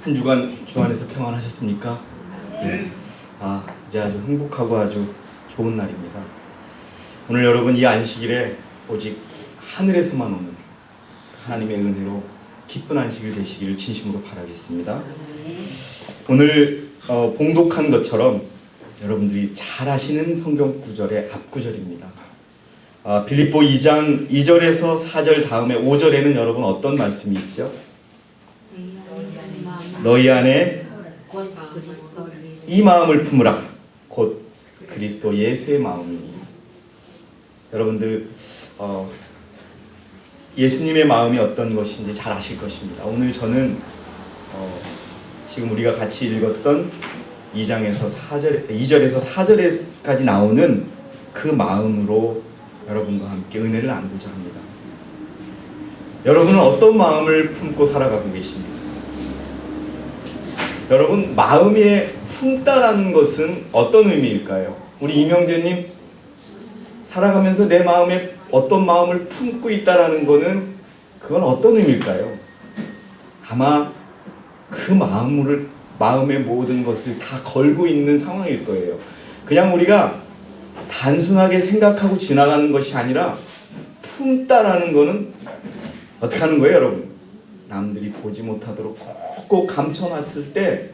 한 주간 주 안에서 평안하셨습니까? 네. 이제 아주 행복하고 아주 좋은 날입니다. 오늘 여러분 이 안식일에 오직 하늘에서만 오는 하나님의 은혜로 기쁜 안식일 되시기를 진심으로 바라겠습니다. 오늘 봉독한 것처럼 여러분들이 잘 아시는 성경 구절의 앞구절입니다. 빌립보 2장 2절에서 4절 다음에 5절에는 여러분 어떤 말씀이 있죠? 너희 안에 이 마음을 품으라. 곧 그리스도 예수의 마음이니. 여러분들 예수님의 마음이 어떤 것인지 잘 아실 것입니다. 오늘 저는 지금 우리가 같이 읽었던 2절에서 4절까지 나오는 그 마음으로 여러분과 함께 은혜를 나누고자 합니다. 여러분은 어떤 마음을 품고 살아가고 계십니까? 여러분, 마음에 품다라는 것은 어떤 의미일까요? 우리 이명재님, 살아가면서 내 마음에 어떤 마음을 품고 있다라는 것은 그건 어떤 의미일까요? 아마 그 마음의 모든 것을 다 걸고 있는 상황일 거예요. 그냥 우리가 단순하게 생각하고 지나가는 것이 아니라 품다라는 것은 어떻게 하는 거예요, 여러분? 남들이 보지 못하도록 꼭 감춰놨을 때,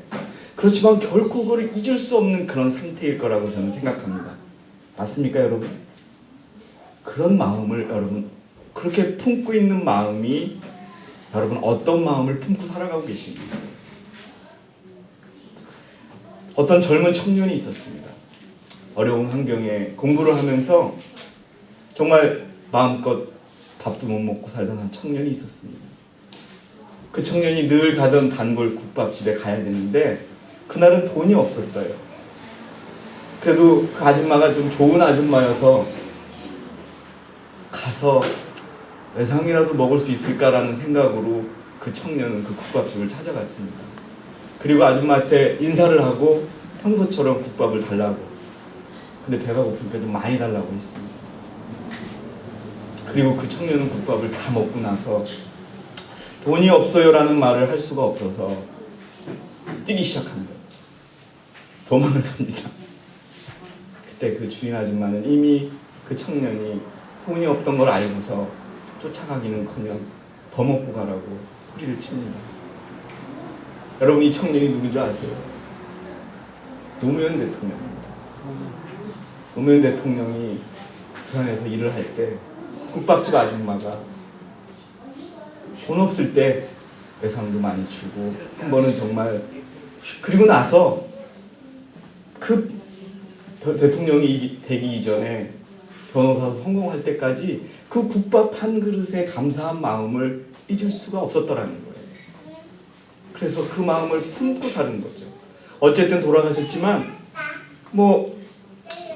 그렇지만 결코 그걸 잊을 수 없는 그런 상태일 거라고 저는 생각합니다. 맞습니까, 여러분? 그런 마음을 여러분, 그렇게 품고 있는 마음이 여러분 어떤 마음을 품고 살아가고 계십니까? 어떤 젊은 청년이 있었습니다. 어려운 환경에 공부를 하면서 정말 마음껏 밥도 못 먹고 살던 한 청년이 있었습니다. 그 청년이 늘 가던 단골 국밥집에 가야 되는데 그날은 돈이 없었어요. 그래도 그 아줌마가 좀 좋은 아줌마여서 가서 외상이라도 먹을 수 있을까라는 생각으로 그 청년은 그 국밥집을 찾아갔습니다. 그리고 아줌마한테 인사를 하고 평소처럼 국밥을 달라고. 근데 배가 고프니까 좀 많이 달라고 했습니다. 그리고 그 청년은 국밥을 다 먹고 나서 돈이 없어요라는 말을 할 수가 없어서 뛰기 시작합니다. 도망을 갑니다. 그때 그 주인 아줌마는 이미 그 청년이 돈이 없던 걸 알고서 쫓아가기는커녕 더 먹고 가라고 소리를 칩니다. 여러분, 이 청년이 누군지 아세요? 노무현 대통령입니다. 노무현 대통령이 부산에서 일을 할 때 국밥집 아줌마가 돈 없을 때 외상도 많이 주고, 한 번은 정말, 그리고 나서 그 대통령이 되기 이전에 변호사로 성공할 때까지 그 국밥 한 그릇에 감사한 마음을 잊을 수가 없었더라는 거예요. 그래서 그 마음을 품고 사는 거죠. 어쨌든 돌아가셨지만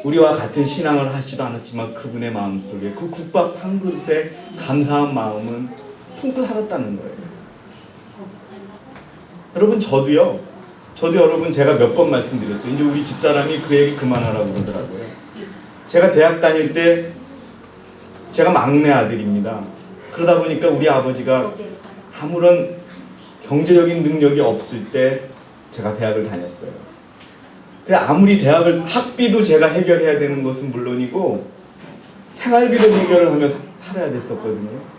우리와 같은 신앙을 하시지도 않았지만 그분의 마음속에 그 국밥 한 그릇에 감사한 마음은 품고 살았다는 거예요. 여러분, 저도요. 여러분, 제가 몇 번 말씀드렸죠. 이제 우리 집사람이 그 얘기 그만하라고 그러더라고요. 제가 대학 다닐 때 제가 막내 아들입니다. 그러다 보니까 우리 아버지가 아무런 경제적인 능력이 없을 때 제가 대학을 다녔어요. 그래, 아무리 학비도 제가 해결해야 되는 것은 물론이고 생활비도 해결을 하며 살아야 됐었거든요.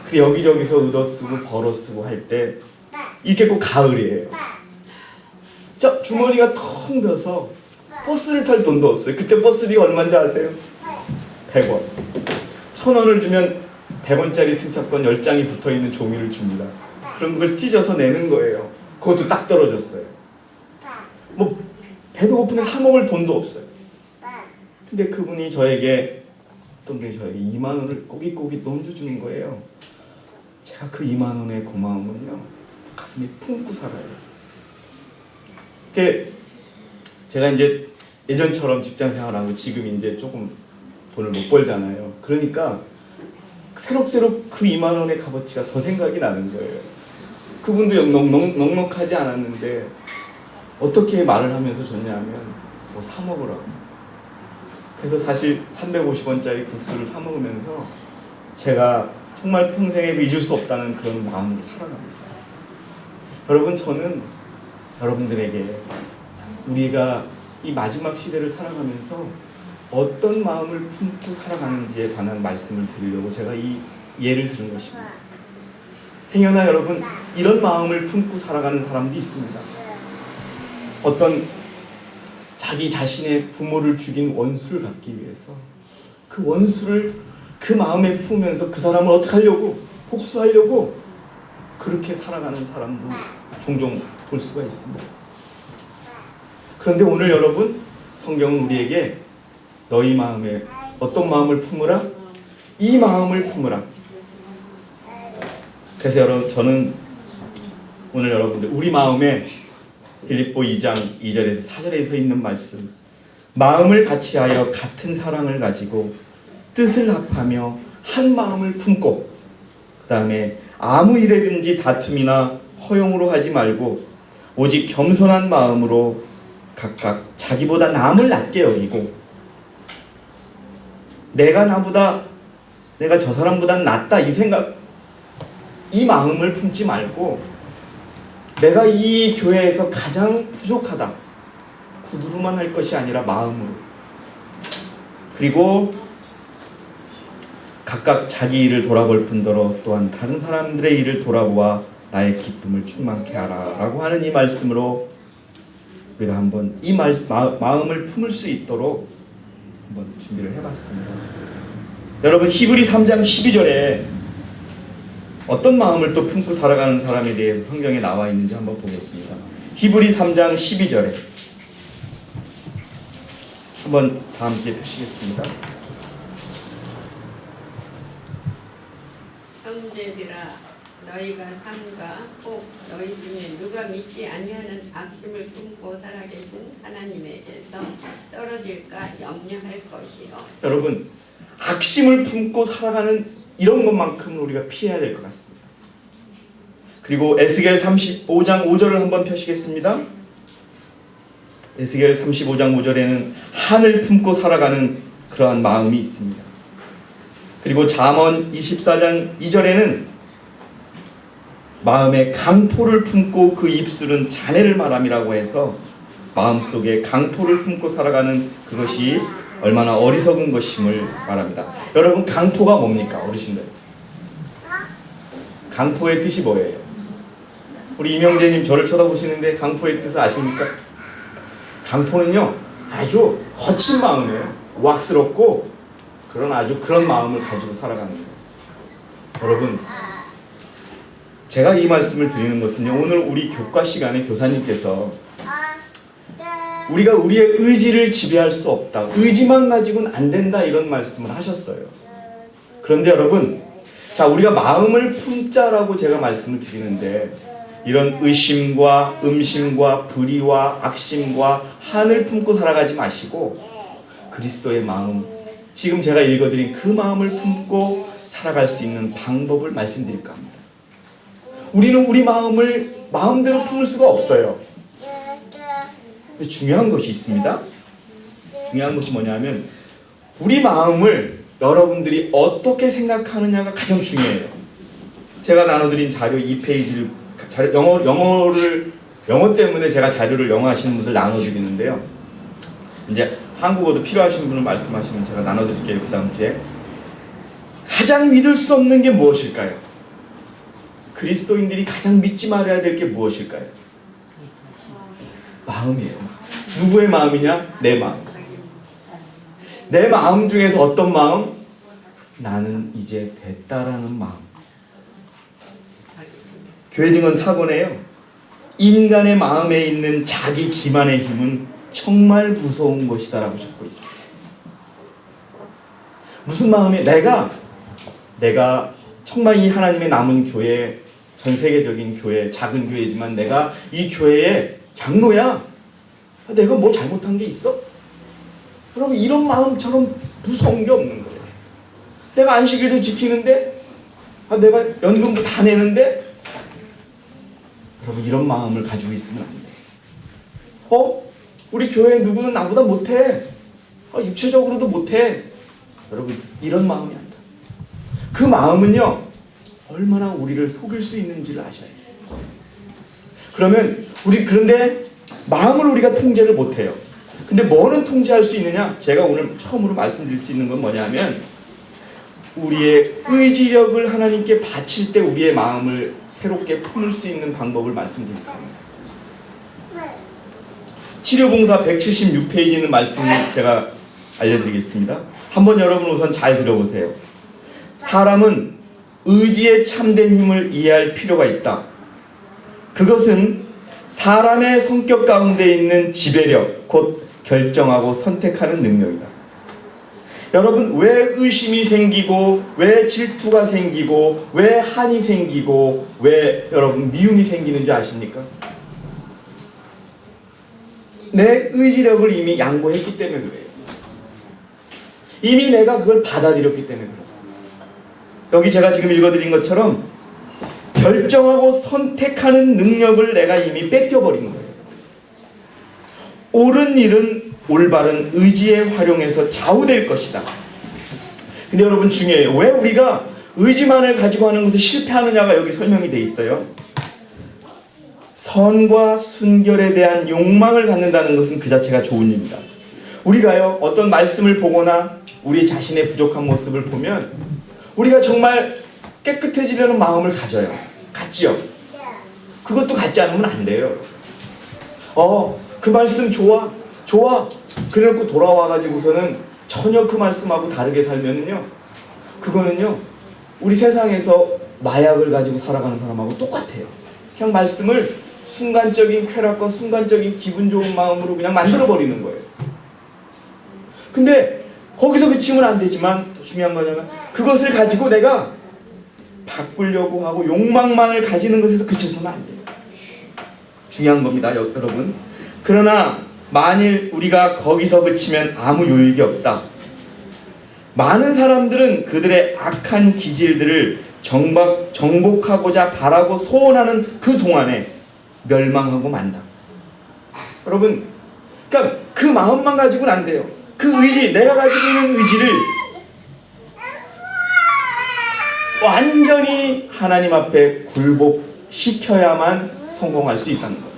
그래, 여기저기서 얻어쓰고 벌어쓰고 할 때 이게 꼭 가을이에요. 주머니가 텅 비어서 버스를 탈 돈도 없어요. 그때 버스비가 얼마인지 아세요? 100원. 1,000원을 주면 100원짜리 승차권 10장이 붙어있는 종이를 줍니다. 그럼 그걸 찢어서 내는 거예요. 그것도 딱 떨어졌어요. 배도 고픈데 사 먹을 돈도 없어요. 근데 그분이 저에게 2만 원을 꼬깃꼬깃 얹어주는 거예요. 제가 그 2만 원의 고마움은요, 가슴에 품고 살아요. 제가 이제 예전처럼 직장 생활하고 지금 이제 조금 돈을 못 벌잖아요. 그러니까 새록새록 그 2만 원의 값어치가 더 생각이 나는 거예요. 그분도 넉넉하지 않았는데 어떻게 말을 하면서 줬냐면 사 먹으라고. 그래서 사실 350원짜리 국수를 사 먹으면서 제가 정말 평생에 잊을 수 없다는 그런 마음으로 살아갑니다. 여러분, 저는 여러분들에게 우리가 이 마지막 시대를 살아가면서 어떤 마음을 품고 살아가는지에 관한 말씀을 드리려고 제가 이 예를 들은 것입니다. 행여나 여러분, 이런 마음을 품고 살아가는 사람도 있습니다. 어떤 자기 자신의 부모를 죽인 원수를 갚기 위해서 그 원수를 그 마음에 품으면서 그 사람을 어떻게 하려고, 복수하려고 그렇게 살아가는 사람도 종종 볼 수가 있습니다. 그런데 오늘 여러분, 성경은 우리에게 너희 마음에 어떤 마음을 품으라? 이 마음을 품으라. 그래서 여러분, 저는 오늘 여러분들 우리 마음에 빌립보 2장 2절에서 4절에서 있는 말씀, 마음을 같이하여 같은 사랑을 가지고 뜻을 합하며 한 마음을 품고, 그 다음에 아무 일에든지 다툼이나 허용으로 하지 말고 오직 겸손한 마음으로 각각 자기보다 남을 낮게 여기고, 내가 저 사람보다 낫다 이 생각, 이 마음을 품지 말고 내가 이 교회에서 가장 부족하다 구두로만 할 것이 아니라 마음으로, 그리고 각각 자기 일을 돌아볼 뿐더러 또한 다른 사람들의 일을 돌아보아 나의 기쁨을 충만케 하라 라고 하는 이 말씀으로 우리가 한번 이 마음을 품을 수 있도록 한번 준비를 해봤습니다. 여러분, 히브리 3장 12절에 어떤 마음을 또 품고 살아가는 사람에 대해서 성경에 나와 있는지 한번 보겠습니다. 히브리 3장 12절에 한번 다 함께 펴시겠습니다. 형제들아, 너희가 삼가 꼭 너희 중에 누가 믿지 아니하는 악심을 품고 살아계신 하나님에게서 떨어질까 염려할 것이요. 여러분, 악심을 품고 살아가는 이런 것만큼은 우리가 피해야 될 것 같습니다. 그리고 에스겔 35장 5절을 한번 펴시겠습니다. 에스겔 35장 5절에는 한을 품고 살아가는 그러한 마음이 있습니다. 그리고 잠언 24장 2절에는 마음에 강포를 품고 그 입술은 자네를 말함이라고 해서 마음속에 강포를 품고 살아가는 그것이 얼마나 어리석은 것임을 말합니다. 여러분, 강포가 뭡니까? 어르신들, 강포의 뜻이 뭐예요? 우리 이명재님 저를 쳐다보시는데 강포의 뜻을 아십니까? 강포는요, 아주 거친 마음이에요. 왁스럽고 그런 마음을 가지고 살아가는 거예요. 여러분, 제가 이 말씀을 드리는 것은요, 오늘 우리 교과 시간에 교사님께서 우리가 우리의 의지를 지배할 수 없다, 의지만 가지고는 안 된다, 이런 말씀을 하셨어요. 그런데 여러분, 자, 우리가 마음을 품자라고 제가 말씀을 드리는데 이런 의심과 음심과 불의와 악심과 한을 품고 살아가지 마시고 그리스도의 마음, 지금 제가 읽어드린 그 마음을 품고 살아갈 수 있는 방법을 말씀드릴까 합니다. 우리는 우리 마음을 마음대로 품을 수가 없어요. 근데 중요한 것이 있습니다. 중요한 것이 뭐냐면 우리 마음을 여러분들이 어떻게 생각하느냐가 가장 중요해요. 제가 나눠드린 자료 2페이지를 영어 때문에 제가 자료를 영어 하시는 분들 나눠드리는데요. 이제 한국어도 필요하신 분을 말씀하시면 제가 나눠드릴게요. 그 다음 주에. 가장 믿을 수 없는 게 무엇일까요? 그리스도인들이 가장 믿지 말아야 될 게 무엇일까요? 마음이에요. 누구의 마음이냐? 내 마음. 내 마음 중에서 어떤 마음? 나는 이제 됐다라는 마음. 교회 증언 4권에요. 인간의 마음에 있는 자기 기만의 힘은 정말 무서운 것이다 라고 적고 있어요. 무슨 마음이, 내가 정말 이 하나님의 남은 교회, 전 세계적인 교회, 작은 교회지만 내가 이 교회의 장로야. 내가 뭐 잘못한 게 있어? 여러분, 이런 마음처럼 무서운 게 없는 거예요. 내가 안식일도 지키는데, 내가 연금도 다 내는데, 여러분, 이런 마음을 가지고 있으면 안 돼. 우리 교회 누구는 나보다 못해. 육체적으로도 못해. 여러분, 이런 마음이 아니라. 그 마음은요, 얼마나 우리를 속일 수 있는지를 아셔야 돼요. 그러면 그런데 마음을 우리가 통제를 못해요. 근데 뭐는 통제할 수 있느냐? 제가 오늘 처음으로 말씀드릴 수 있는 건 뭐냐면 우리의 의지력을 하나님께 바칠 때 우리의 마음을 새롭게 품을 수 있는 방법을 말씀드릴까 합니다. 치료봉사 176페이지에 있는 말씀을 제가 알려드리겠습니다. 한번 여러분 우선 잘 들어보세요. 사람은 의지의 참된 힘을 이해할 필요가 있다. 그것은 사람의 성격 가운데 있는 지배력, 곧 결정하고 선택하는 능력이다. 여러분, 왜 의심이 생기고, 왜 질투가 생기고, 왜 한이 생기고, 왜 여러분 미움이 생기는지 아십니까? 내 의지력을 이미 양보했기 때문에 그래요. 이미 내가 그걸 받아들였기 때문에 그렇습니다. 여기 제가 지금 읽어드린 것처럼 결정하고 선택하는 능력을 내가 이미 뺏겨버린 거예요. 옳은 일은 올바른 의지에 활용해서 좌우될 것이다. 근데 여러분 중요해요. 왜 우리가 의지만을 가지고 하는 것에 실패하느냐가 여기 설명이 돼 있어요. 선과 순결에 대한 욕망을 갖는다는 것은 그 자체가 좋은 일입니다. 우리가요, 어떤 말씀을 보거나 우리 자신의 부족한 모습을 보면 우리가 정말 깨끗해지려는 마음을 가져요. 갖지요? 그것도 갖지 않으면 안 돼요. 그 말씀 좋아. 그래놓고 돌아와가지고서는 전혀 그 말씀하고 다르게 살면은요, 그거는요, 우리 세상에서 마약을 가지고 살아가는 사람하고 똑같아요. 그냥 말씀을 순간적인 쾌락과 순간적인 기분 좋은 마음으로 그냥 만들어버리는 거예요. 근데 거기서 그치면 안 되지만 더 중요한 거냐면 그것을 가지고 내가 바꾸려고 하고 욕망만을 가지는 것에서 그쳐서는 안 돼요. 중요한 겁니다, 여러분. 그러나 만일 우리가 거기서 그치면 아무 유익이 없다. 많은 사람들은 그들의 악한 기질들을 정복하고자 바라고 소원하는 그 동안에 멸망하고 만다. 여러분, 그러니까 그 마음만 가지고는 안 돼요. 그 의지, 내가 가지고 있는 의지를 완전히 하나님 앞에 굴복시켜야만 성공할 수 있다는 겁니다.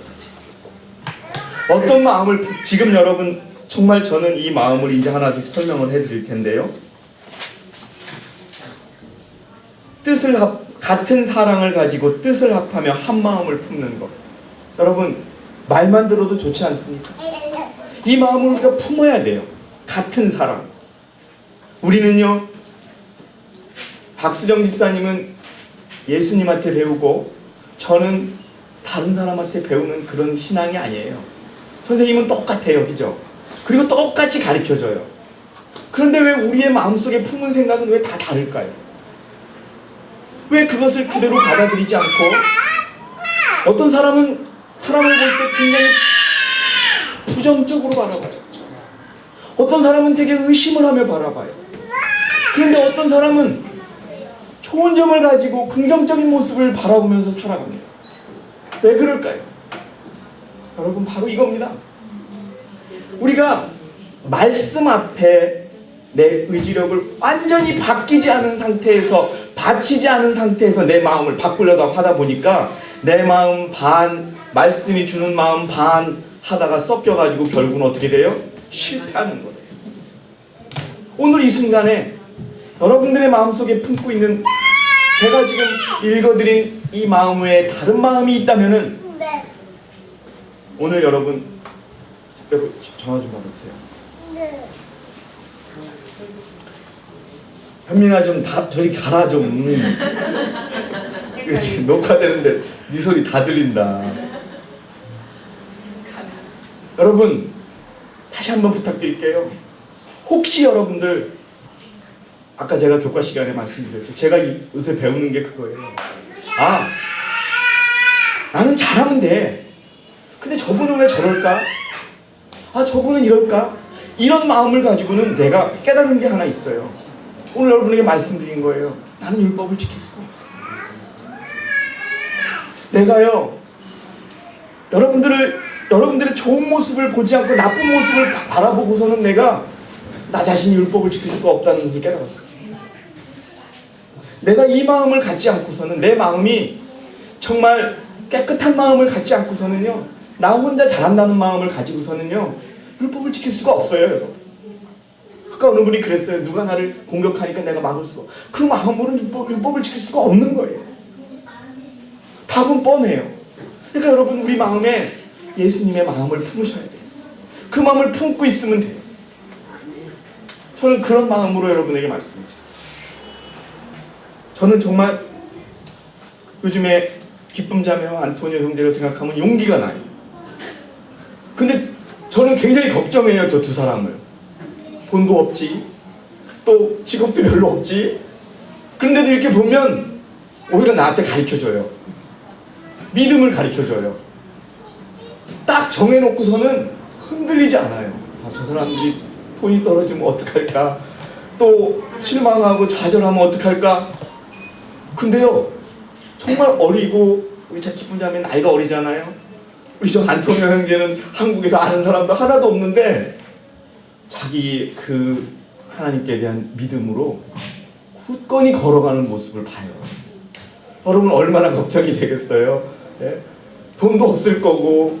어떤 마음을, 지금 여러분 정말 저는 이 마음을 이제 하나씩 설명을 해드릴 텐데요. 같은 사랑을 가지고 뜻을 합하며 한 마음을 품는 것. 여러분, 말만 들어도 좋지 않습니까? 이 마음을 우리가 품어야 돼요. 같은 사랑. 우리는요, 박수정 집사님은 예수님한테 배우고 저는 다른 사람한테 배우는 그런 신앙이 아니에요. 선생님은 똑같아요, 그죠? 그리고 똑같이 가르쳐줘요. 그런데 왜 우리의 마음속에 품은 생각은 왜 다 다를까요? 왜 그것을 그대로 받아들이지 않고, 어떤 사람은 사람을 볼 때 굉장히 부정적으로 바라봐요. 어떤 사람은 되게 의심을 하며 바라봐요. 그런데 어떤 사람은 좋은 점을 가지고 긍정적인 모습을 바라보면서 살아갑니다. 왜 그럴까요? 여러분, 바로 이겁니다. 우리가 말씀 앞에 내 의지력을 완전히 바뀌지 않은 상태에서, 바치지 않은 상태에서 내 마음을 바꾸려다 하다 보니까 내 마음 반, 말씀이 주는 마음 반 하다가 섞여가지고 결국은 어떻게 돼요? 실패하는 거예요. 오늘 이 순간에 여러분들의 마음속에 품고 있는, 제가 지금 읽어드린 이 마음 외에 다른 마음이 있다면은 오늘 여러분 전화 좀 받아보세요. 현민아, 좀 저리 가라 좀. 이거 지금 녹화되는데 네 소리 다 들린다. 여러분, 다시 한번 부탁드릴게요. 혹시 여러분들, 아까 제가 교과 시간에 말씀드렸죠. 제가 요새 배우는 게 그거예요. 나는 잘하면 돼. 근데 저분은 왜 저럴까? 저분은 이럴까? 이런 마음을 가지고는 내가 깨달은 게 하나 있어요. 오늘 여러분에게 말씀드린 거예요. 나는 율법을 지킬 수가 없어요. 내가요, 여러분들의 좋은 모습을 보지 않고 나쁜 모습을 바라보고서는 내가 나 자신이 율법을 지킬 수가 없다는 것을 깨달았어요. 내가 이 마음을 갖지 않고서는 내 마음이 정말 깨끗한 마음을 갖지 않고서는요, 나 혼자 잘한다는 마음을 가지고서는요, 율법을 지킬 수가 없어요, 여러분. 아까 어느 분이 그랬어요. 누가 나를 공격하니까 내가 막을 수가 없어. 그 마음으로는 율법을 지킬 수가 없는 거예요. 답은 뻔해요. 그러니까 여러분, 우리 마음에 예수님의 마음을 품으셔야 돼요. 그 마음을 품고 있으면 돼요. 저는 그런 마음으로 여러분에게 말씀드려요. 저는 정말 요즘에 기쁨 자매와 안토니오 형제를 생각하면 용기가 나요. 근데 저는 굉장히 걱정해요, 저 두 사람을. 돈도 없지, 또 직업도 별로 없지. 그런데도 이렇게 보면 오히려 나한테 가르쳐줘요. 믿음을 가르쳐줘요. 딱 정해놓고서는 흔들리지 않아요. 아, 저 사람들이 돈이 떨어지면 어떡할까, 또 실망하고 좌절하면 어떡할까. 근데요, 정말 어리고, 우리 자 기쁜 자매 나이가 어리잖아요. 우리 저 안토니오 형제는 한국에서 아는 사람도 하나도 없는데 자기 그 하나님께 대한 믿음으로 굳건히 걸어가는 모습을 봐요. 여러분 얼마나 걱정이 되겠어요. 예? 돈도 없을 거고,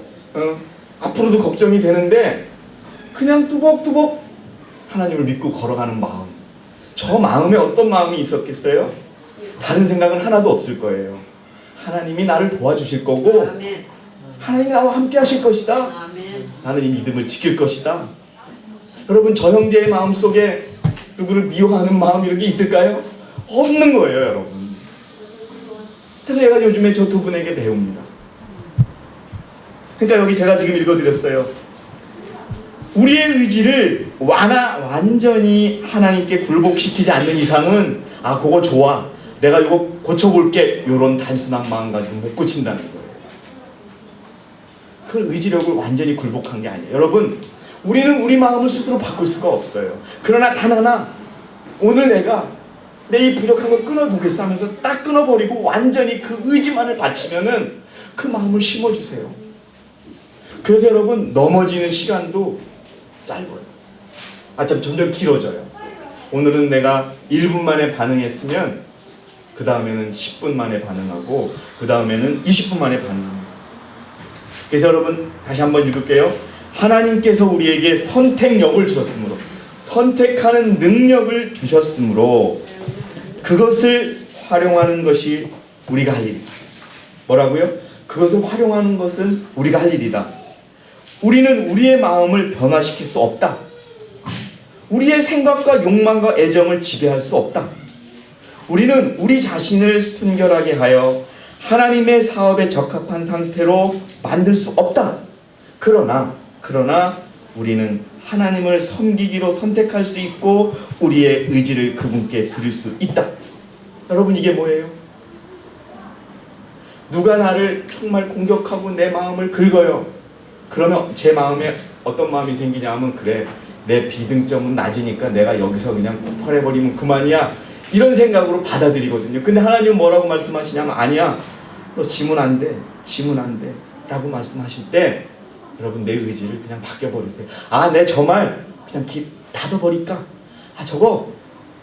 앞으로도 걱정이 되는데 그냥 뚜벅뚜벅 하나님을 믿고 걸어가는 마음. 저 마음에 어떤 마음이 있었겠어요? 다른 생각은 하나도 없을 거예요. 하나님이 나를 도와주실 거고, 아멘. 하나님이 나와 함께 하실 것이다. 아멘. 나는 이 믿음을 지킬 것이다. 여러분, 저 형제의 마음속에 누구를 미워하는 마음 이런 게 있을까요? 없는 거예요, 여러분. 그래서 제가 요즘에 저 두 분에게 배웁니다. 그러니까 여기 제가 지금 읽어드렸어요. 우리의 의지를 완전히 하나님께 굴복시키지 않는 이상은, 아, 그거 좋아, 내가 이거 고쳐볼게, 이런 단순한 마음 가지고 못 고친다는 거예요. 그 의지력을 완전히 굴복한 게 아니에요. 여러분, 우리는 우리 마음을 스스로 바꿀 수가 없어요. 그러나 단 하나, 오늘 내가 내 이 부족한 거 끊어보겠어 하면서 딱 끊어버리고 완전히 그 의지만을 바치면은 그 마음을 심어주세요. 그래서 여러분, 넘어지는 시간도 짧아요. 참 점점 길어져요. 오늘은 내가 1분 만에 반응했으면 그 다음에는 10분 만에 반응하고 그 다음에는 20분 만에 반응합니다. 그래서 여러분, 다시 한번 읽을게요. 하나님께서 우리에게 선택력을 주셨으므로, 선택하는 능력을 주셨으므로 그것을 활용하는 것이 우리가 할 일이다. 뭐라고요? 그것을 활용하는 것은 우리가 할 일이다. 우리는 우리의 마음을 변화시킬 수 없다. 우리의 생각과 욕망과 애정을 지배할 수 없다. 우리는 우리 자신을 순결하게 하여 하나님의 사업에 적합한 상태로 만들 수 없다. 그러나 우리는 하나님을 섬기기로 선택할 수 있고 우리의 의지를 그분께 드릴 수 있다. 여러분, 이게 뭐예요? 누가 나를 정말 공격하고 내 마음을 긁어요. 그러면 제 마음에 어떤 마음이 생기냐 하면, 그래, 내 비등점은 낮으니까 내가 여기서 그냥 폭발해버리면 그만이야, 이런 생각으로 받아들이거든요. 근데 하나님은 뭐라고 말씀하시냐면, 아니야, 너 지면 안 돼, 지면 안 돼 라고 말씀하실 때, 여러분, 내 의지를 그냥 바뀌어버리세요. 아, 내 저 말 그냥 닫아버릴까? 아, 저거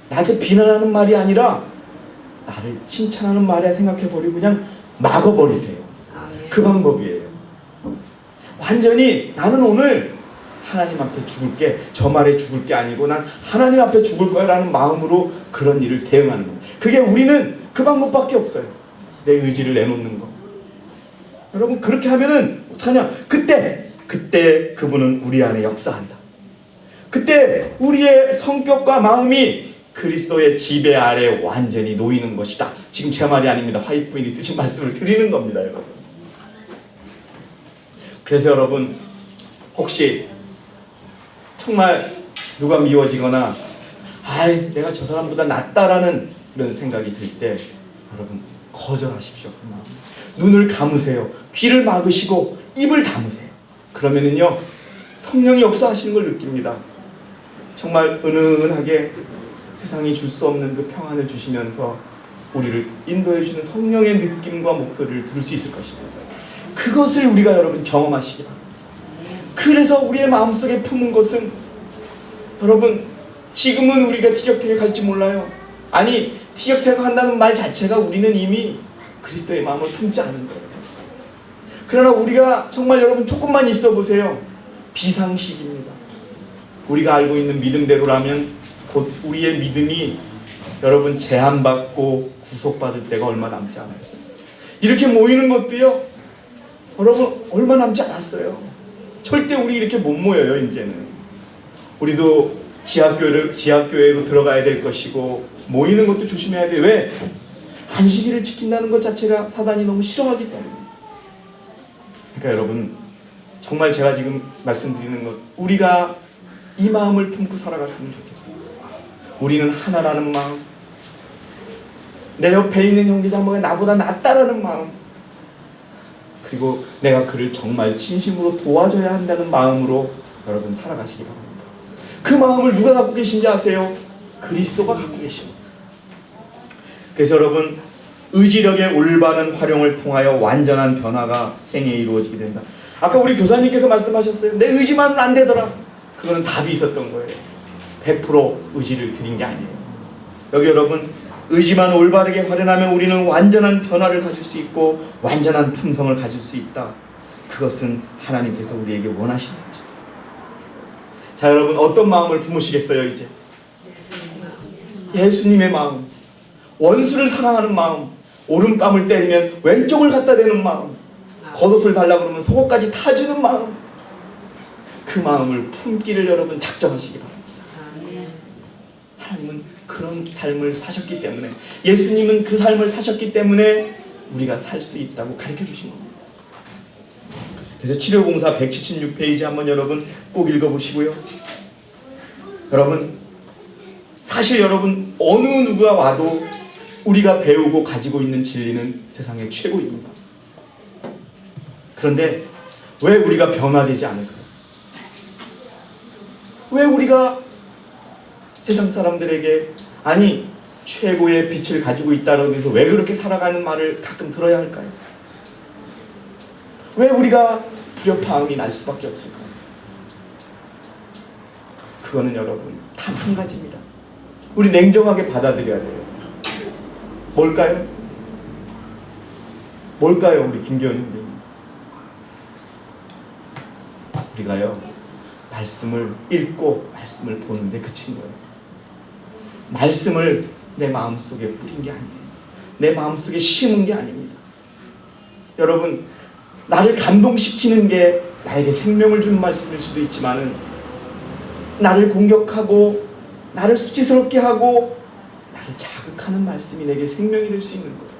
나한테 비난하는 말이 아니라 나를 칭찬하는 말이야 생각해버리고 그냥 막아버리세요. 그 방법이에요. 완전히 나는 오늘 하나님 앞에 죽을게, 저 말에 죽을 게 아니고 난 하나님 앞에 죽을 거야 라는 마음으로 그런 일을 대응하는 겁니다. 그게 우리는 그 방법밖에 없어요. 내 의지를 내놓는 거. 여러분, 그렇게 하면은 어떡하냐? 그때 그분은 우리 안에 역사한다. 그때 우리의 성격과 마음이 그리스도의 지배 아래 완전히 놓이는 것이다. 지금 제 말이 아닙니다. 화이트 부인이 쓰신 말씀을 드리는 겁니다, 여러분. 그래서 여러분, 혹시 정말 누가 미워지거나, 아이, 내가 저 사람보다 낫다라는 이런 생각이 들 때, 여러분, 거절하십시오. 그 마음. 눈을 감으세요. 귀를 막으시고 입을 다무세요. 그러면은요, 성령이 역사하시는 걸 느낍니다. 정말 은은하게 세상이 줄 수 없는 그 평안을 주시면서 우리를 인도해 주시는 성령의 느낌과 목소리를 들을 수 있을 것입니다. 그것을 우리가 여러분 경험하시기 바랍니다. 그래서 우리의 마음속에 품은 것은, 여러분, 지금은 우리가 티격태격 할지 몰라요. 아니, 티격태격 한다는 말 자체가 우리는 이미 그리스도의 마음을 품지 않은 거예요. 그러나 우리가 정말 여러분 조금만 있어 보세요. 비상식입니다. 우리가 알고 있는 믿음대로라면 곧 우리의 믿음이 여러분 제한받고 구속받을 때가 얼마 남지 않았어요. 이렇게 모이는 것도요, 여러분 얼마 남지 않았어요. 절대 우리 이렇게 못 모여요. 이제는 우리도 지하교회로 들어가야 될 것이고, 모이는 것도 조심해야 돼요. 왜? 안식일을 지킨다는 것 자체가 사단이 너무 싫어하기 때문에. 그러니까 여러분, 정말 제가 지금 말씀드리는 것, 우리가 이 마음을 품고 살아갔으면 좋겠어요. 우리는 하나라는 마음, 내 옆에 있는 형제자매가 나보다 낫다라는 마음, 그리고 내가 그를 정말 진심으로 도와줘야 한다는 마음으로 여러분 살아가시기 바랍니다. 그 마음을 누가 갖고 계신지 아세요? 그리스도가 갖고 계십니다. 그래서 여러분, 의지력의 올바른 활용을 통하여 완전한 변화가 생애에 이루어지게 된다. 아까 우리 교사님께서 말씀하셨어요. 내 의지만은 안 되더라. 그거는 답이 있었던 거예요. 100% 의지를 드린 게 아니에요. 여기 여러분, 의지만 올바르게 활용하면 우리는 완전한 변화를 가질 수 있고 완전한 품성을 가질 수 있다. 그것은 하나님께서 우리에게 원하시는 것이다. 자, 여러분, 어떤 마음을 품으시겠어요? 이제 예수님의 마음, 원수를 사랑하는 마음, 오른뺨을 때리면 왼쪽을 갖다 대는 마음, 겉옷을 달라고 그러면 속옷까지 타주는 마음, 그 마음을 품기를 여러분 작정하시기 바랍니다. 하나님은 그런 삶을 사셨기 때문에, 예수님은 그 삶을 사셨기 때문에 우리가 살 수 있다고 가르쳐 주신 겁니다. 그래서 치료봉사 176페이지 한번 여러분 꼭 읽어보시고요. 여러분, 사실 여러분 어느 누가 와도 우리가 배우고 가지고 있는 진리는 세상의 최고입니다. 그런데 왜 우리가 변화되지 않을까요? 왜 우리가 세상 사람들에게 아니 최고의 빛을 가지고 있다고 해서 왜 그렇게 살아가는 말을 가끔 들어야 할까요? 왜 우리가 불협화음이 날 수밖에 없을까요? 그거는 여러분 단 한 가지입니다. 우리 냉정하게 받아들여야 돼요. 뭘까요? 뭘까요, 우리 김기현 형님? 우리가요, 말씀을 읽고 말씀을 보는데 그친 거예요. 말씀을 내 마음속에 뿌린 게 아니에요. 내 마음속에 심은 게 아닙니다. 여러분, 나를 감동시키는 게 나에게 생명을 주는 말씀일 수도 있지만은 나를 공격하고 나를 수치스럽게 하고 나를 자극하는 말씀이 내게 생명이 될 수 있는 거예요.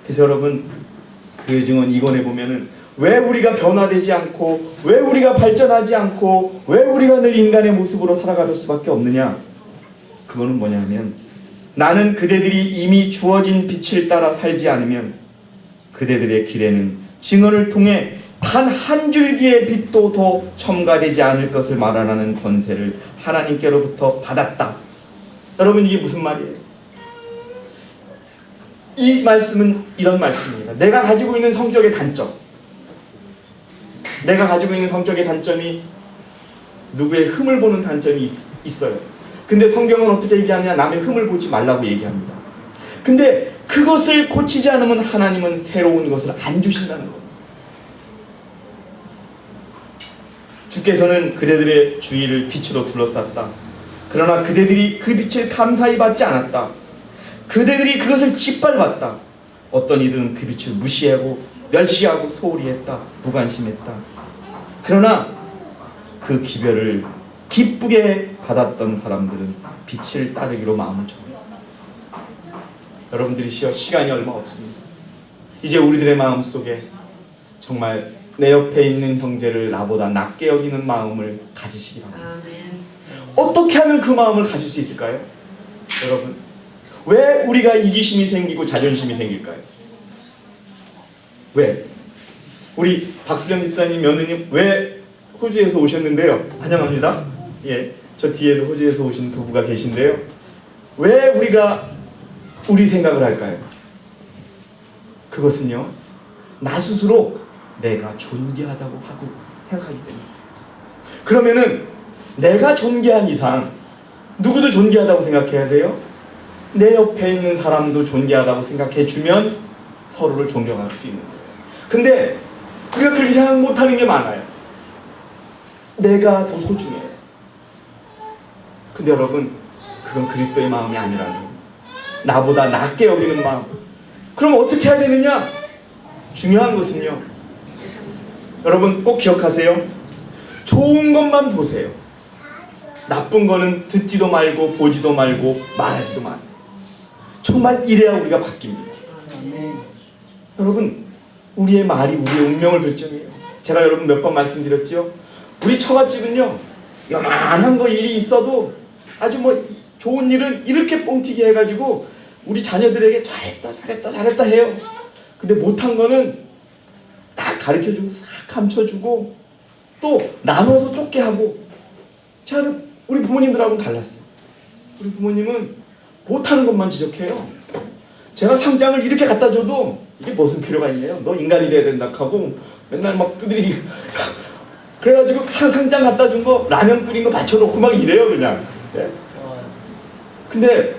그래서 여러분, 교회 증언 2권에 보면은 왜 우리가 변화되지 않고 왜 우리가 발전하지 않고 왜 우리가 늘 인간의 모습으로 살아갈 수밖에 없느냐, 그거는 뭐냐면, 나는 그대들이 이미 주어진 빛을 따라 살지 않으면 그대들의 길에는 증언을 통해 단 한 줄기의 빛도 더 첨가되지 않을 것을 말하라는 권세를 하나님께로부터 받았다. 여러분, 이게 무슨 말이에요? 이 말씀은 이런 말씀입니다. 내가 가지고 있는 성격의 단점, 내가 가지고 있는 성격의 단점이 누구의 흠을 보는 단점이 있어요. 근데 성경은 어떻게 얘기하느냐? 남의 흠을 보지 말라고 얘기합니다. 근데 그것을 고치지 않으면 하나님은 새로운 것을 안 주신다는 겁니다. 주께서는 그대들의 주위를 빛으로 둘러쌌다. 그러나 그대들이 그 빛을 감사히 받지 않았다. 그대들이 그것을 짓밟았다. 어떤 이들은 그 빛을 무시하고 멸시하고 소홀히 했다. 무관심했다. 그러나 그 기별을 기쁘게 받았던 사람들은 빛을 따르기로 마음을 정했다. 여러분들이시여, 시간이 얼마 없습니다. 이제 우리들의 마음속에 정말 내 옆에 있는 형제를 나보다 낮게 여기는 마음을 가지시기 바랍니다. 어떻게 하면 그 마음을 가질 수 있을까요? 여러분, 왜 우리가 이기심이 생기고 자존심이 생길까요? 왜? 우리 박수정 집사님 며느님 왜 호주에서 오셨는데요? 환영합니다. 예, 저 뒤에도 호주에서 오신 부부가 계신데요. 왜 우리가 우리 생각을 할까요? 그것은요, 나 스스로 내가 존귀하다고 하고 생각하기 때문에. 그러면은 내가 존귀한 이상 누구도 존귀하다고 생각해야 돼요? 내 옆에 있는 사람도 존귀하다고 생각해 주면 서로를 존경할 수 있는 거예요. 근데 우리가 그렇게 생각 못하는 게 많아요. 내가 더 소중해요. 근데 여러분, 그건 그리스도의 마음이 아니라는 겁니다. 나보다 낮게 여기는 마음. 그럼 어떻게 해야 되느냐? 중요한 것은요, 여러분 꼭 기억하세요. 좋은 것만 보세요. 나쁜 거는 듣지도 말고 보지도 말고 말하지도 마세요. 정말 이래야 우리가 바뀝니다. 여러분, 우리의 말이 우리의 운명을 결정해요. 제가 여러분 몇 번 말씀드렸죠. 우리 처갓집은요, 요만한 거 일이 있어도 아주 뭐 좋은 일은 이렇게 뻥튀기 해가지고 우리 자녀들에게 잘했다 해요. 근데 못한 거는 딱 가르쳐주고 싹 감춰주고 또 나눠서 쫓게 하고. 제가 우리 부모님들하고는 달랐어요. 우리 부모님은 못하는 것만 지적해요. 제가 상장을 이렇게 갖다 줘도 이게 무슨 필요가 있네요. 너 인간이 돼야 된다 하고 맨날 막 두드리기. 그래가지고 상장 갖다 준 거 라면 끓인 거 받쳐놓고 막 이래요 그냥. 네. 근데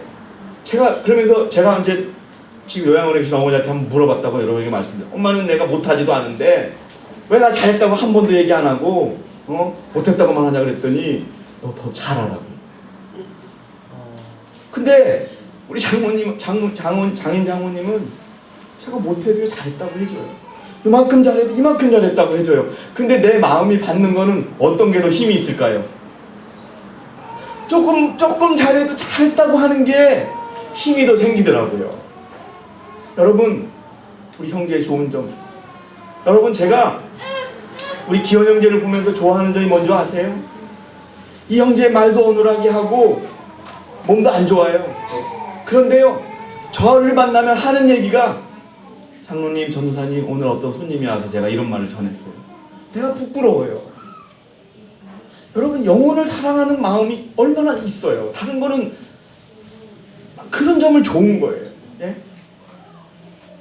그러면서 제가 이제 지금 요양원에 계신 어머니한테 한번 물어봤다고 여러분에게 말씀드려요. 엄마는 내가 못하지도 않은데 왜 나 잘했다고 한 번도 얘기 안 하고 못했다고만 하냐 그랬더니 너 더 잘하라고. 근데 우리 장인 장모님은 제가 못해도 잘했다고 해줘요. 이만큼 잘해도 이만큼 잘했다고 해줘요. 근데 내 마음이 받는 거는 어떤 게 더 힘이 있을까요? 조금 잘해도 잘했다고 하는 게 힘이 더 생기더라고요. 여러분, 우리 형제의 좋은 점. 여러분, 제가 우리 기현 형제를 보면서 좋아하는 점이 뭔지 아세요? 이 형제의 말도 어눌하게 하고 몸도 안 좋아요. 그런데요, 저를 만나면 하는 얘기가 장로님, 전도사님, 오늘 어떤 손님이 와서 제가 이런 말을 전했어요. 내가 부끄러워요. 여러분, 영혼을 사랑하는 마음이 얼마나 있어요. 다른 거는 그런 점을 좋은 거예요. 예?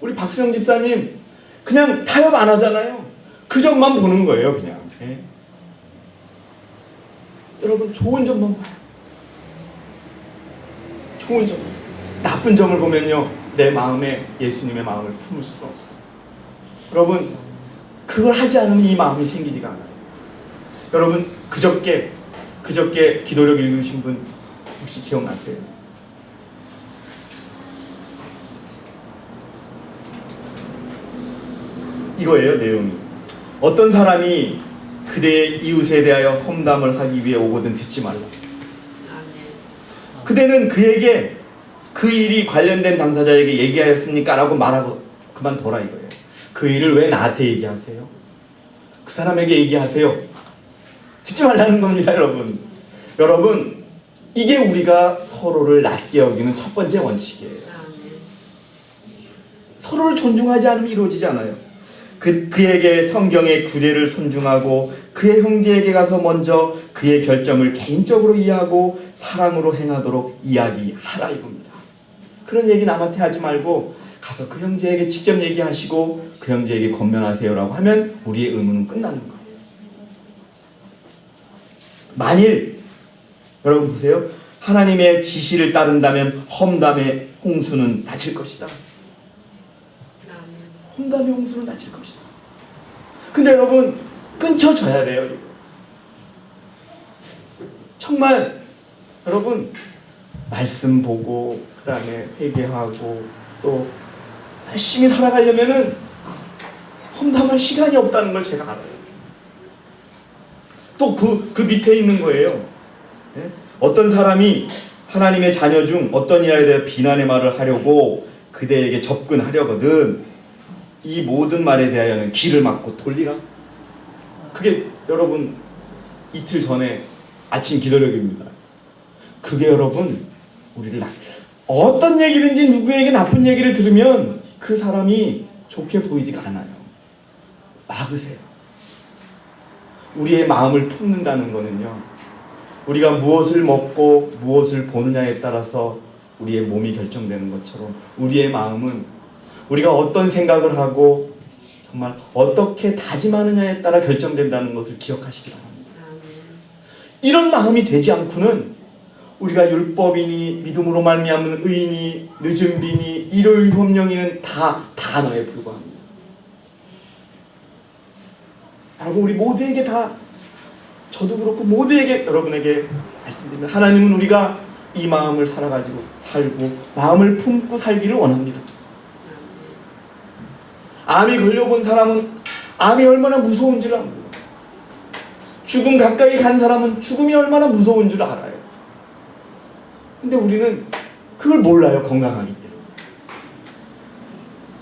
우리 박수영 집사님 그냥 타협 안 하잖아요. 그 점만 보는 거예요 그냥. 예? 여러분, 좋은 점만 봐요. 좋은 점. 나쁜 점을 보면요, 내 마음에 예수님의 마음을 품을 수가 없어요. 여러분, 그걸 하지 않으면 이 마음이 생기지가 않아요. 여러분, 그저께 기도력 읽으신 분 혹시 기억나세요? 이거예요, 내용이. 어떤 사람이 그대의 이웃에 대하여 험담을 하기 위해 오거든 듣지 말라. 그대는 그에게 그 일이 관련된 당사자에게 얘기하였습니까? 라고 말하고 그만둬라 이거예요. 그 일을 왜 나한테 얘기하세요? 그 사람에게 얘기하세요. 듣지 말라는 겁니다, 여러분. 여러분, 이게 우리가 서로를 낮게 여기는 첫 번째 원칙이에요. 서로를 존중하지 않으면 이루어지지 않아요. 그에게 성경의 규례를 존중하고 그의 형제에게 가서 먼저 그의 결정을 개인적으로 이해하고 사랑으로 행하도록 이야기하라 이겁니다. 그런 얘기 남한테 하지 말고 가서 그 형제에게 직접 얘기하시고 그 형제에게 권면하세요라고 하면 우리의 의무는 끝나는 거예요. 만일 여러분 보세요. 하나님의 지시를 따른다면 험담의 홍수는 닫힐 것이다. 험담의 홍수는 닫힐 것이다. 근데 여러분, 끊쳐져야 돼요. 이거. 정말 여러분, 말씀 보고 그 다음에 회개하고 또 열심히 살아가려면은 험담할 시간이 없다는 걸 제가 알아요. 또 그 밑에 있는 거예요. 네? 어떤 사람이 하나님의 자녀 중 어떤 이에 대해 비난의 말을 하려고 그대에게 접근하려거든 이 모든 말에 대하여는 귀를 막고 돌리라. 그게 여러분 이틀 전에 아침 기도력입니다. 그게 여러분 우리를 어떤 얘기든지 누구에게 나쁜 얘기를 들으면 그 사람이 좋게 보이지가 않아요. 막으세요. 우리의 마음을 품는다는 거는요, 우리가 무엇을 먹고 무엇을 보느냐에 따라서 우리의 몸이 결정되는 것처럼 우리의 마음은 우리가 어떤 생각을 하고 정말 어떻게 다짐하느냐에 따라 결정된다는 것을 기억하시기 바랍니다. 이런 마음이 되지 않고는 우리가 율법이니 믿음으로 말미암는 의니 늦은 비니 일요일 협령이는 다 단어에 불과합니다. 여러분, 우리 모두에게 다, 저도 그렇고 모두에게, 여러분에게 말씀드립니다. 하나님은 우리가 이 마음을 살아가지고 살고 마음을 품고 살기를 원합니다. 암이 걸려본 사람은 암이 얼마나 무서운 줄 압니다. 죽음 가까이 간 사람은 죽음이 얼마나 무서운 줄 알아요. 근데 우리는 그걸 몰라요. 건강하기 때문에.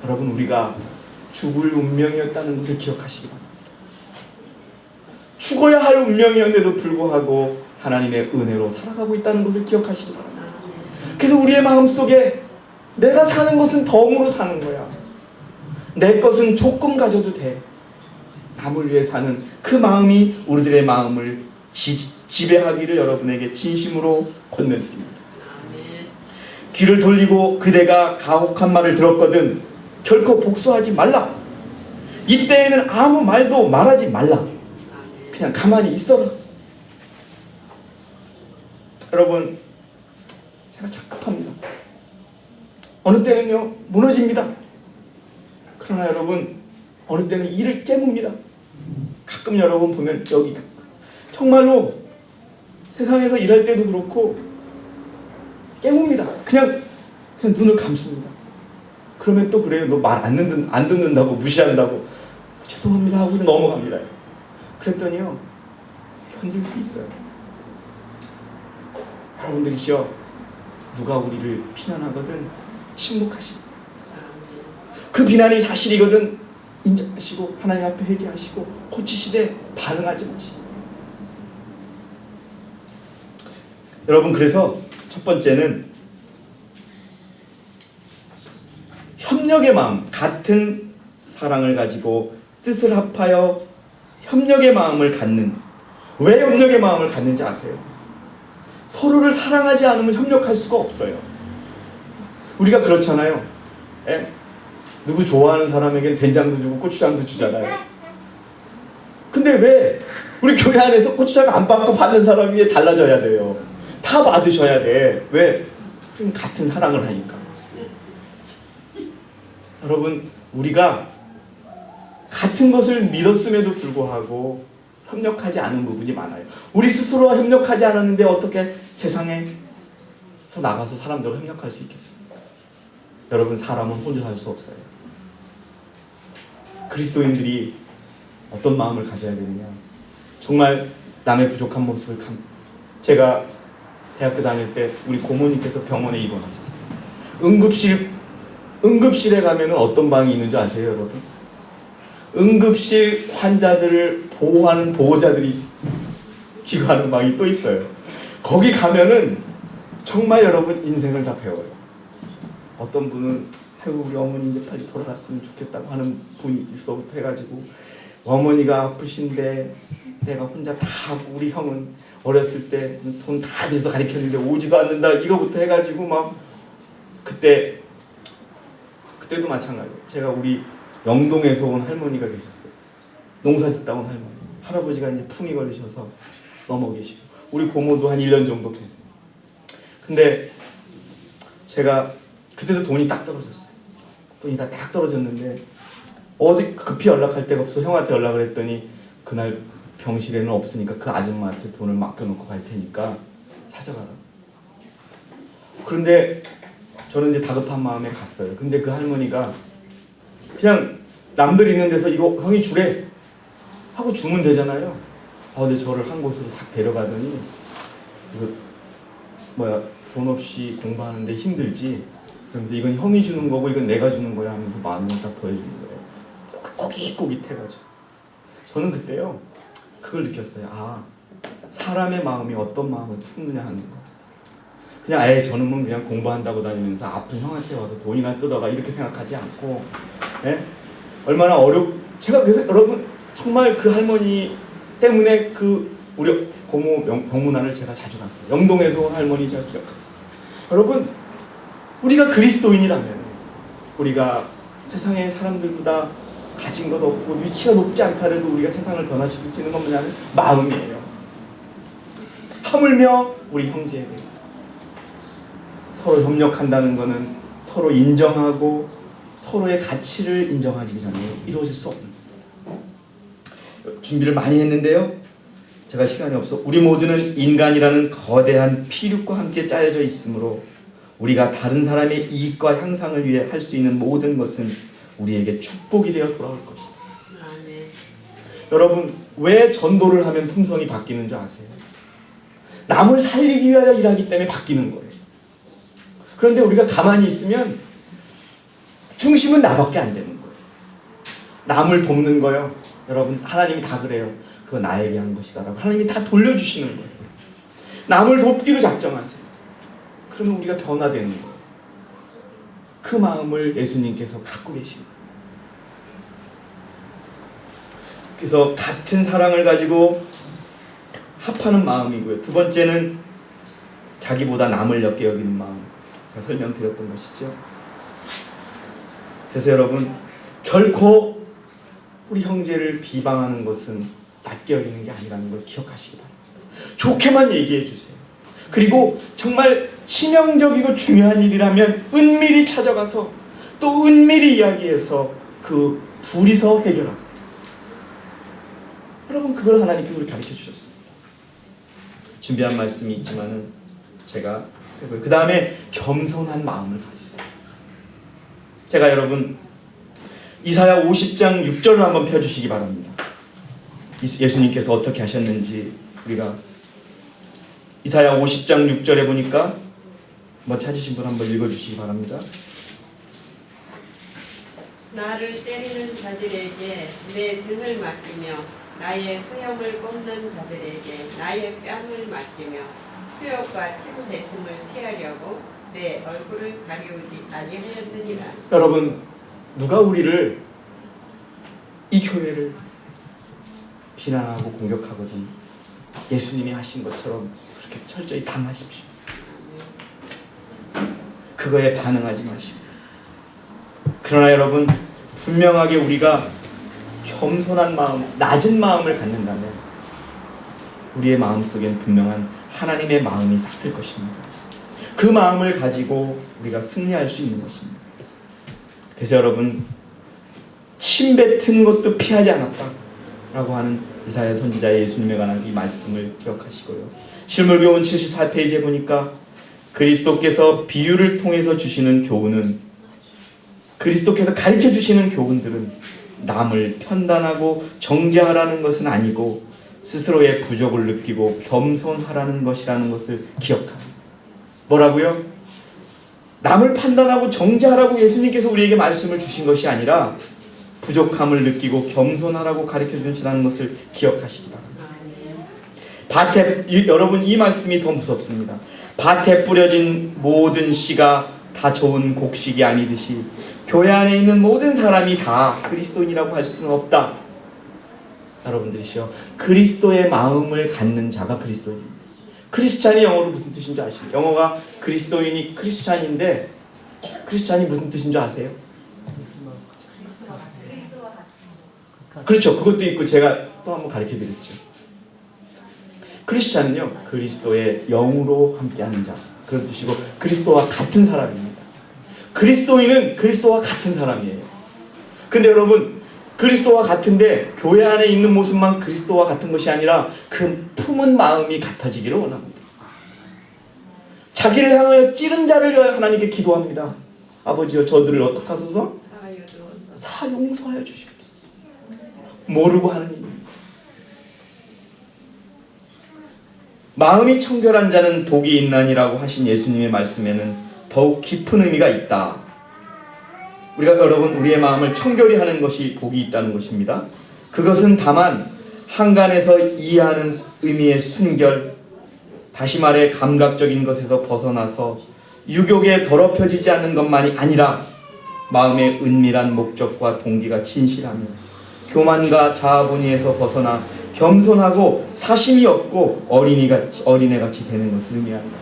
여러분, 우리가 죽을 운명이었다는 것을 기억하시기 바랍니다. 죽어야 할 운명이었는데도 불구하고 하나님의 은혜로 살아가고 있다는 것을 기억하시기 바랍니다. 그래서 우리의 마음속에 내가 사는 것은 덤으로 사는 거야, 내 것은 조금 가져도 돼, 남을 위해 사는 그 마음이 우리들의 마음을 지배하기를 여러분에게 진심으로 권면드립니다. 귀를 돌리고 그대가 가혹한 말을 들었거든 결코 복수하지 말라. 이때에는 아무 말도 말하지 말라. 그냥 가만히 있어라. 여러분, 제가 착각합니다. 어느 때는요 무너집니다. 그러나 여러분, 어느 때는 이를 깨뭅니다. 가끔 여러분 보면 여기 정말로 세상에서 일할 때도 그렇고 깨뭅니다. 그냥 눈을 감습니다. 그러면 또 그래요. 너 말 안 듣는다고, 무시한다고, 죄송합니다 하고 넘어갑니다. 그랬더니요 견딜 수 있어요. 여러분들이시여, 누가 우리를 비난하거든 침묵하시고, 그 비난이 사실이거든 인정하시고 하나님 앞에 회개하시고 고치시되 반응하지 마시고. 여러분, 그래서 첫 번째는 협력의 마음, 같은 사랑을 가지고 뜻을 합하여 협력의 마음을 갖는. 왜 협력의 마음을 갖는지 아세요? 서로를 사랑하지 않으면 협력할 수가 없어요. 우리가 그렇잖아요. 누구 좋아하는 사람에겐 된장도 주고 고추장도 주잖아요. 근데 왜 우리 교회 안에서 고추장 안 받고 받는 사람이 왜 달라져야 돼요? 다 받으셔야 돼. 왜? 그럼 같은 사랑을 하니까. 여러분, 우리가 같은 것을 믿었음에도 불구하고 협력하지 않은 부분이 많아요. 우리 스스로와 협력하지 않았는데 어떻게 세상에서 나가서 사람들과 협력할 수 있겠습니까? 여러분, 사람은 혼자 살 수 없어요. 그리스도인들이 어떤 마음을 가져야 되느냐, 정말 남의 부족한 모습을 제가 대학교 다닐 때 우리 고모님께서 병원에 입원하셨어요. 응급실에 가면 어떤 방이 있는 줄 아세요, 여러분? 응급실 환자들을 보호하는 보호자들이 기거하는 방이 또 있어요. 거기 가면은 정말 여러분 인생을 다 배워요. 어떤 분은 아이고 우리 어머니 이제 빨리 돌아갔으면 좋겠다고 하는 분이 있어부터 해가지고, 어머니가 아프신데 내가 혼자 다 하고, 우리 형은 어렸을 때 돈 다 들여서 가르쳤는데 오지도 않는다, 이거부터 해가지고 막. 그때도 마찬가지예요. 제가 우리 영동에서 온 할머니가 계셨어요. 농사 짓다 온 할머니. 할아버지가 이제 풍이 걸리셔서 넘어 계시고, 우리 고모도 한 1년 정도 계세요. 근데 제가 그때도 돈이 딱 떨어졌어요. 돈이 다 딱 떨어졌는데 어디 급히 연락할 데가 없어 형한테 연락을 했더니, 그날 병실에는 없으니까 그 아줌마한테 돈을 맡겨놓고 갈 테니까 찾아가라. 그런데 저는 이제 다급한 마음에 갔어요. 근데 그 할머니가 그냥 남들 있는 데서 이거 형이 주래 하고 주면 되잖아요. 근데 저를 한 곳으로 싹 데려가더니, 이거 돈 없이 공부하는데 힘들지? 그런데 이건 형이 주는 거고 이건 내가 주는 거야 하면서 마음을 딱 더해주는 거예요. 꼬깃꼬깃해가지고. 저는 그때요 그걸 느꼈어요. 사람의 마음이 어떤 마음을 품느냐 하는 거. 그냥 저는 그냥 공부한다고 다니면서 아픈 형한테 와서 돈이나 뜯어가 이렇게 생각하지 않고, 얼마나 제가 그래서 여러분 정말 그 할머니 때문에 우리 고모 병문안을 제가 자주 갔어요. 영동에서 온 할머니 제가 기억하죠. 여러분, 우리가 그리스도인이라면, 우리가 세상의 사람들보다 가진 것 없고 위치가 높지 않더라도 우리가 세상을 변화시킬 수 있는 건 뭐냐면 마음이에요. 하물며 우리 형제에 대해서 서로 협력한다는 것은 서로 인정하고 서로의 가치를 인정하기 전에 이루어질 수 없는 거예요. 준비를 많이 했는데요. 제가 시간이 없어. 우리 모두는 인간이라는 거대한 피륙과 함께 짜여져 있으므로 우리가 다른 사람의 이익과 향상을 위해 할 수 있는 모든 것은 우리에게 축복이 되어 돌아올 것이다. 아멘. 여러분, 왜 전도를 하면 품성이 바뀌는 줄 아세요? 남을 살리기 위하여 일하기 때문에 바뀌는 거예요. 그런데 우리가 가만히 있으면 중심은 나밖에 안 되는 거예요. 남을 돕는 거요. 여러분, 하나님이 다 그래요. 그거 나에게 한 것이다 라고 하나님이 다 돌려주시는 거예요. 남을 돕기로 작정하세요. 그러면 우리가 변화되는 거예요. 그 마음을 예수님께서 갖고 계신 거예요. 그래서 같은 사랑을 가지고 합하는 마음이고요. 두 번째는 자기보다 남을 옅게 여기는 마음. 제가 설명드렸던 것이죠. 그래서 여러분, 결코 우리 형제를 비방하는 것은 낮게 여기는 게 아니라는 걸 기억하시기 바랍니다. 좋게만 얘기해 주세요. 그리고 정말 치명적이고 중요한 일이라면 은밀히 찾아가서 또 은밀히 이야기해서 그 둘이서 해결하세요. 여러분, 그걸 하나님께서 우리 가르쳐 주셨습니다. 준비한 말씀이 있지만은 제가 그 다음에 겸손한 마음을 가지세요. 제가 여러분 이사야 50장 6절을 한번 펴주시기 바랍니다. 예수님께서 어떻게 하셨는지 우리가 이사야 50장 6절에 보니까 한번 찾으신 분 한번 읽어주시기 바랍니다. 나를 때리는 자들에게 내 등을 맡기며 나의 수염을 꼽는 자들에게 나의 뺨을 맡기며 수욕과 침뱉음을 피하려고 내 얼굴을 가리우지 아니하였느니라. 여러분, 누가 우리를 이 교회를 비난하고 공격하거든 예수님이 하신 것처럼 그렇게 철저히 당하십시오. 그거에 반응하지 마시고. 그러나 여러분, 분명하게 우리가 겸손한 마음, 낮은 마음을 갖는다면 우리의 마음속엔 분명한 하나님의 마음이 싹틀 것입니다. 그 마음을 가지고 우리가 승리할 수 있는 것입니다. 그래서 여러분, 침 뱉은 것도 피하지 않았다 라고 하는 이사야 선지자의 예수님에 관한 이 말씀을 기억하시고요. 실물교훈 74페이지에 보니까 그리스도께서 비유를 통해서 주시는 교훈은, 그리스도께서 가르쳐 주시는 교훈들은 남을 편단하고 정죄하라는 것은 아니고 스스로의 부족을 느끼고 겸손하라는 것이라는 것을 기억합니다. 뭐라고요? 남을 판단하고 정죄하라고 예수님께서 우리에게 말씀을 주신 것이 아니라 부족함을 느끼고 겸손하라고 가르쳐 주시라는 것을 기억하시기 바랍니다. 여러분, 이 말씀이 더 무섭습니다. 밭에 뿌려진 모든 씨가 다 좋은 곡식이 아니듯이 교회 안에 있는 모든 사람이 다 그리스도인이라고 할 수는 없다. 여러분들이시여, 그리스도의 마음을 갖는 자가 그리스도인입니다. 크리스찬이 영어로 무슨 뜻인지 아시죠? 영어가 그리스도인이 크리스찬인데 크리스찬이 무슨 뜻인 줄 아세요? 그렇죠. 그것도 있고 제가 또 한번 가르쳐 드렸죠. 크리스찬은요, 그리스도의 영으로 함께하는 자, 그런 뜻이고 그리스도와 같은 사람입니다. 그리스도인은 그리스도와 같은 사람이에요. 근데 여러분, 그리스도와 같은데 교회 안에 있는 모습만 그리스도와 같은 것이 아니라 그 품은 마음이 같아지기를 원합니다. 자기를 향하여 찌른 자를 위하여 하나님께 기도합니다. 아버지여, 저들을 어떻게 하소서? 용서하여 주시옵소서. 모르고 하는 일입니다. 마음이 청결한 자는 복이 있나니라고 하신 예수님의 말씀에는 더욱 깊은 의미가 있다. 우리가 여러분, 우리의 마음을 청결히 하는 것이 복이 있다는 것입니다. 그것은 다만 한간에서 이해하는 의미의 순결, 다시 말해 감각적인 것에서 벗어나서 유욕에 더럽혀지지 않는 것만이 아니라 마음의 은밀한 목적과 동기가 진실하며 교만과 자아본의에서 벗어나 겸손하고 사심이 없고 어린애같이 되는 것을 의미합니다.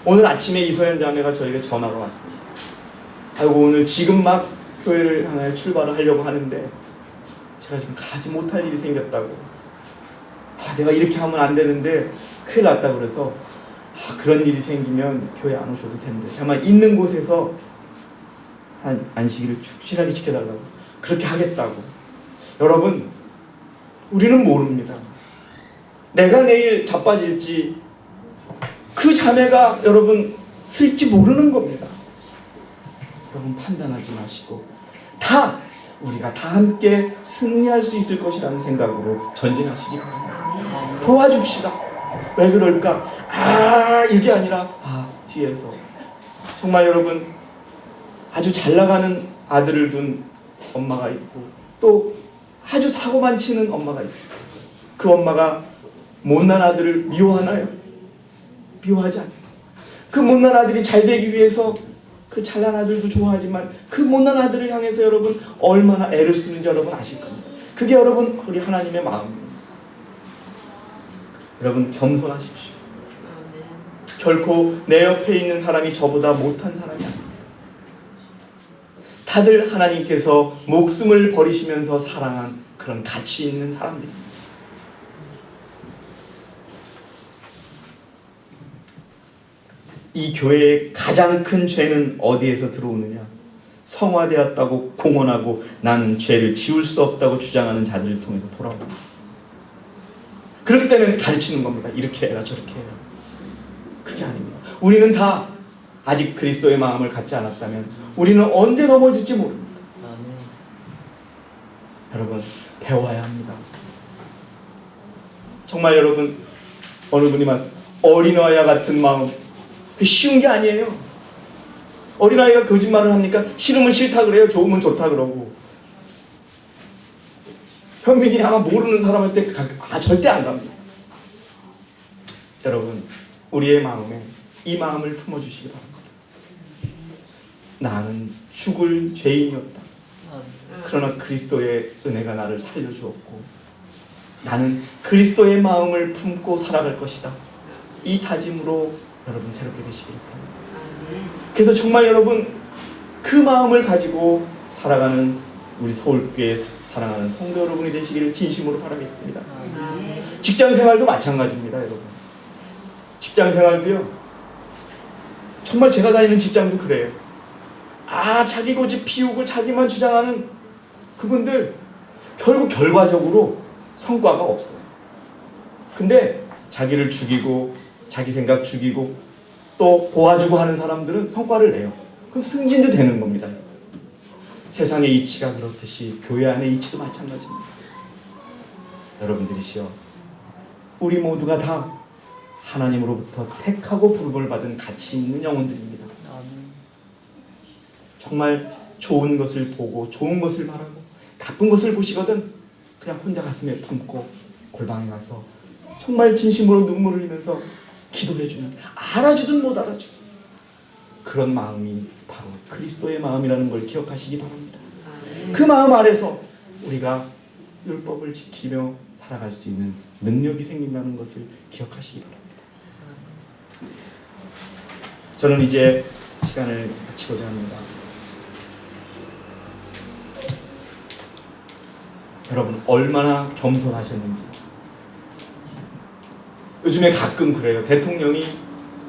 오늘 아침에 이소연 자매가 저에게 전화가 왔습니다. 아이고, 오늘 지금 막 교회를 향해 출발을 하려고 하는데 제가 지금 가지 못할 일이 생겼다고. 내가 이렇게 하면 안 되는데 큰일 났다 그래서 그런 일이 생기면 교회 안 오셔도 된대. 다만 있는 곳에서 안식일을 충실하게 지켜달라고 그렇게 하겠다고. 여러분, 우리는 모릅니다. 내가 내일 자빠질지 그 자매가 여러분 쓸지 모르는 겁니다. 여러분 판단하지 마시고 우리가 다 함께 승리할 수 있을 것이라는 생각으로 전진하시기 바랍니다. 도와줍시다. 왜 그럴까? 이게 아니라 뒤에서 정말 여러분 아주 잘 나가는 아들을 둔 엄마가 있고 또 아주 사고만 치는 엄마가 있어요. 그 엄마가 못난 아들을 미워하나요? 미워하지 않습니다. 그 못난 아들이 잘 되기 위해서 그 잘난 아들도 좋아하지만 그 못난 아들을 향해서 여러분 얼마나 애를 쓰는지 여러분 아실 겁니다. 그게 여러분 우리 하나님의 마음입니다. 여러분 겸손하십시오. 결코 내 옆에 있는 사람이 저보다 못한 사람이 아닙니다. 다들 하나님께서 목숨을 버리시면서 사랑한 그런 가치 있는 사람들입니다. 이 교회의 가장 큰 죄는 어디에서 들어오느냐? 성화되었다고 공언하고 나는 죄를 지울 수 없다고 주장하는 자들을 통해서 돌아옵니다. 그렇기 때문에 가르치는 겁니다. 이렇게 해라 저렇게 해라. 그게 아닙니다. 우리는 다 아직 그리스도의 마음을 갖지 않았다면 우리는 언제 넘어질지 모릅니다. 여러분 배워야 합니다. 정말 여러분 어느 분이 말씀 어린아이와 같은 마음 그 쉬운 게 아니에요. 어린아이가 거짓말을 합니까? 싫으면 싫다 그래요. 좋으면 좋다 그러고. 현민이 아마 모르는 사람한테 절대 안 갑니다. 여러분 우리의 마음에 이 마음을 품어주시기 바랍니다. 나는 죽을 죄인이었다. 그러나 그리스도의 은혜가 나를 살려주었고 나는 그리스도의 마음을 품고 살아갈 것이다. 이 다짐으로 여러분 새롭게 되시길 바랍니다. 그래서 정말 여러분 그 마음을 가지고 살아가는 우리 서울교회 사랑하는 성도 여러분이 되시기를 진심으로 바라겠습니다. 직장생활도 마찬가지입니다. 여러분 직장생활도요 정말 제가 다니는 직장도 그래요. 자기 고집 피우고 자기만 주장하는 그분들 결국 결과적으로 성과가 없어요. 근데 자기를 죽이고 자기 생각 죽이고 또 도와주고 하는 사람들은 성과를 내요. 그럼 승진도 되는 겁니다. 세상의 이치가 그렇듯이 교회 안의 이치도 마찬가지입니다. 여러분들이시여 우리 모두가 다 하나님으로부터 택하고 부름을 받은 가치 있는 영혼들입니다. 정말 좋은 것을 보고 좋은 것을 바라고 나쁜 것을 보시거든 그냥 혼자 가슴에 품고 골방에 가서 정말 진심으로 눈물을 흘리면서 기도해주는 알아주든 못 알아주든 그런 마음이 바로 그리스도의 마음이라는 걸 기억하시기 바랍니다. 그 마음 아래서 우리가 율법을 지키며 살아갈 수 있는 능력이 생긴다는 것을 기억하시기 바랍니다. 저는 이제 시간을 마치고자 합니다. 여러분 얼마나 겸손하셨는지. 요즘에 가끔 그래요. 대통령이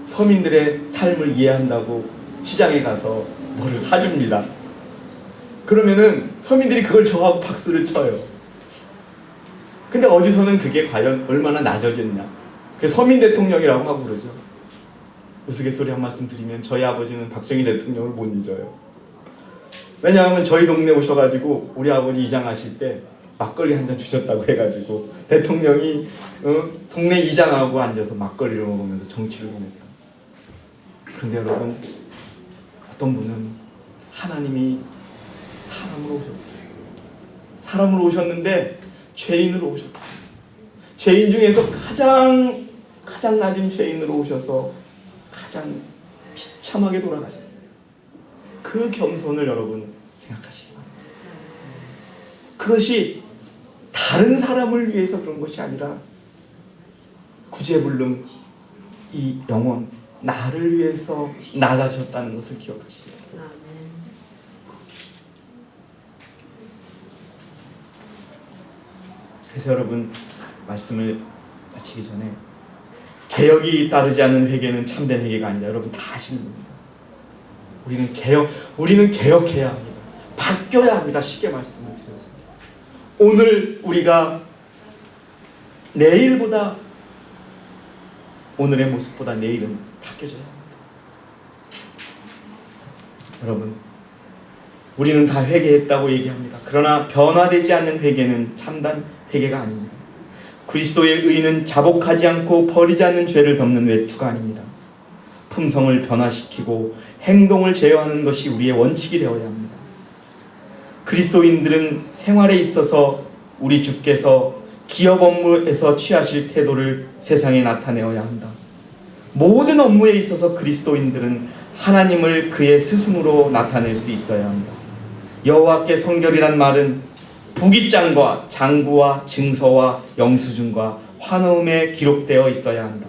서민들의 삶을 이해한다고 시장에 가서 뭐를 사줍니다. 그러면은 서민들이 그걸 좋아하고 박수를 쳐요. 근데 어디서는 그게 과연 얼마나 낮아졌냐. 그 서민 대통령이라고 하고 그러죠. 우스갯소리 한 말씀 드리면 저희 아버지는 박정희 대통령을 못 잊어요. 왜냐하면 저희 동네 오셔가지고 우리 아버지 이장하실 때 막걸리 한 잔 주셨다고 해가지고 대통령이 동네 이장하고 앉아서 막걸리를 먹으면서 정치를 보냈다. 그런데 여러분 어떤 분은 하나님이 사람으로 오셨어요. 사람으로 오셨는데 죄인으로 오셨어요. 죄인 중에서 가장 낮은 죄인으로 오셔서 가장 비참하게 돌아가셨어요. 그 겸손을 여러분 생각하시기 바랍니다. 그것이 다른 사람을 위해서 그런 것이 아니라 구제불능 이 영혼 나를 위해서 나가셨다는 것을 기억하시기 바랍니다. 그래서 여러분 말씀을 마치기 전에 개혁이 따르지 않은 회개는 참된 회개가 아니다. 여러분 다 아시는 겁니다. 우리는 개혁해야 합니다. 바뀌어야 합니다. 쉽게 말씀을 드려서 오늘 우리가 내일보다 오늘의 모습보다 내일은 바뀌어져야 합니다. 여러분, 우리는 다 회개했다고 얘기합니다. 그러나 변화되지 않는 회개는 참된 회개가 아닙니다. 그리스도의 의는 자복하지 않고 버리지 않는 죄를 덮는 외투가 아닙니다. 품성을 변화시키고 행동을 제어하는 것이 우리의 원칙이 되어야 합니다. 그리스도인들은 생활에 있어서 우리 주께서 기업 업무에서 취하실 태도를 세상에 나타내어야 한다. 모든 업무에 있어서 그리스도인들은 하나님을 그의 스승으로 나타낼 수 있어야 한다. 여호와께 성결이란 말은 부기장과 장부와 증서와 영수증과 환호음에 기록되어 있어야 한다.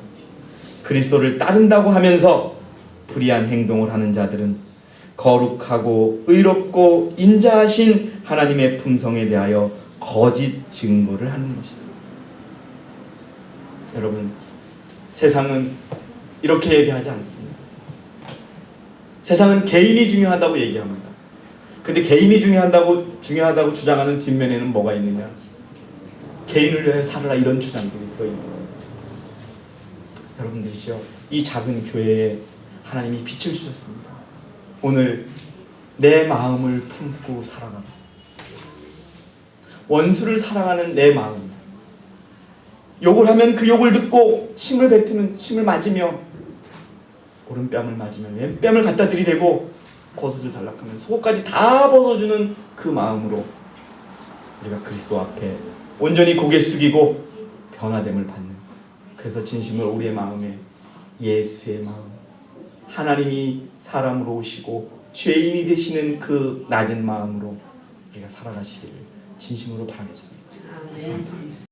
그리스도를 따른다고 하면서 불의한 행동을 하는 자들은 거룩하고 의롭고 인자하신 하나님의 품성에 대하여 거짓 증거를 하는 것이다. 여러분, 세상은 이렇게 얘기하지 않습니다. 세상은 개인이 중요하다고 얘기합니다. 근데 개인이 중요하다고 주장하는 뒷면에는 뭐가 있느냐? 개인을 위해 살아라, 이런 주장들이 들어있는 거예요. 여러분들이시여, 이 작은 교회에 하나님이 빛을 주셨습니다. 오늘 내 마음을 품고 살아가라. 원수를 사랑하는 내 마음, 욕을 하면 그 욕을 듣고 침을 뱉으면 침을 맞으며, 오른뺨을 맞으면 왼뺨을 갖다 들이대고 겉옷을 달락하면 속옷까지 다 벗어주는 그 마음으로 우리가 그리스도 앞에 온전히 고개 숙이고 변화됨을 받는, 그래서 진심으로 우리의 마음에 예수의 마음, 하나님이 사람으로 오시고 죄인이 되시는 그 낮은 마음으로 우리가 살아가시기를 진심으로 바라겠습니다. 아멘.